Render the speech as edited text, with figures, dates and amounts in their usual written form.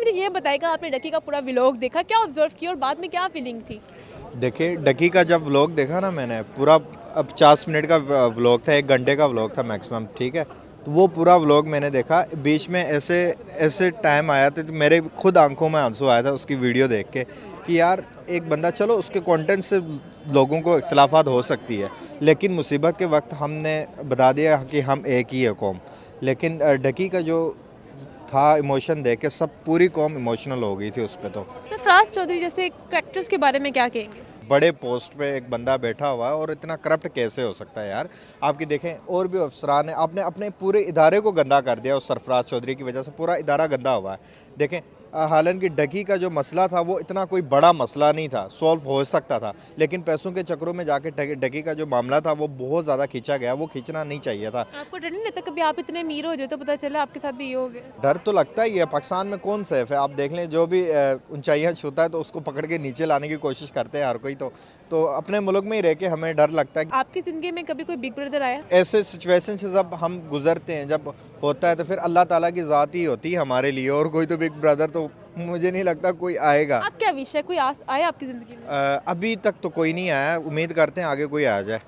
मुझे ये बताएगा, आपने डकी का पूरा व्लॉग देखा, क्या ऑब्जर्व किया और बाद में क्या फीलिंग थी? देखिए डकी का जब व्लॉग देखा ना मैंने पूरा, अब 50 मिनट का व्लॉग था, 1 घंटे का व्लॉग था मैक्सिमम, ठीक है। तो वो पूरा व्लॉग मैंने देखा, बीच में ऐसे ऐसे टाइम आया था तो मेरे खुद आंखों में आंसू आया था उसकी वीडियो देख के कि यार एक बंदा, चलो उसके कंटेंट से लोगों को इख्तलाफात हो सकती है, लेकिन मुसीबत के वक्त हमने बता दिया कि हम एक ही है कौम। लेकिन डकी का जो था इमोशन देख के सब पूरी कौम इमोशनल हो गई थी उस पर। तो सरफराज चौधरी जैसे कैरेक्टर्स के बारे में क्या कहेंगे? बड़े पोस्ट पे एक बंदा बैठा हुआ है और इतना करप्ट कैसे हो सकता है यार। आपकी देखें और भी अफसरान हैं, आपने अपने पूरे इदारे को गंदा कर दिया उस सरफराज चौधरी की वजह से, पूरा इदारा गंदा हुआ है। देखें हालांकि डकी का जो मसला था वो इतना कोई बड़ा मसला नहीं था, सॉल्व हो सकता था, लेकिन पैसों के चक्करों में जाके डकी का जो मामला था वो बहुत ज़्यादा खींचा गया, वो खींचना नहीं चाहिए था। आपको डर नहीं लगता कभी आप इतने अमीर हो जाए तो पता चला आपके साथ भी ये हो गया? डर तो लगता ही है, पाकिस्तान में कौन सेफ है? आप देख लें, जो भी ऊंचाइयां छूता है तो उसको पकड़ के नीचे लाने की कोशिश करते हैं हर कोई। तो अपने मुल्क में ही रह के हमें डर लगता है। आपकी ज़िंदगी में कभी कोई बिग ब्रदर आया? ऐसे सिचुएशन से जब हम गुजरते हैं, जब होता है, तो फिर अल्लाह ताला की ज़ात ही होती है हमारे लिए, और कोई तो बिग ब्रदर तो मुझे नहीं लगता कोई आएगा। आप क्या विश है, कोई आया आपकी ज़िंदगी में? अभी तक तो कोई नहीं आया, उम्मीद करते हैं आगे कोई आ जाए।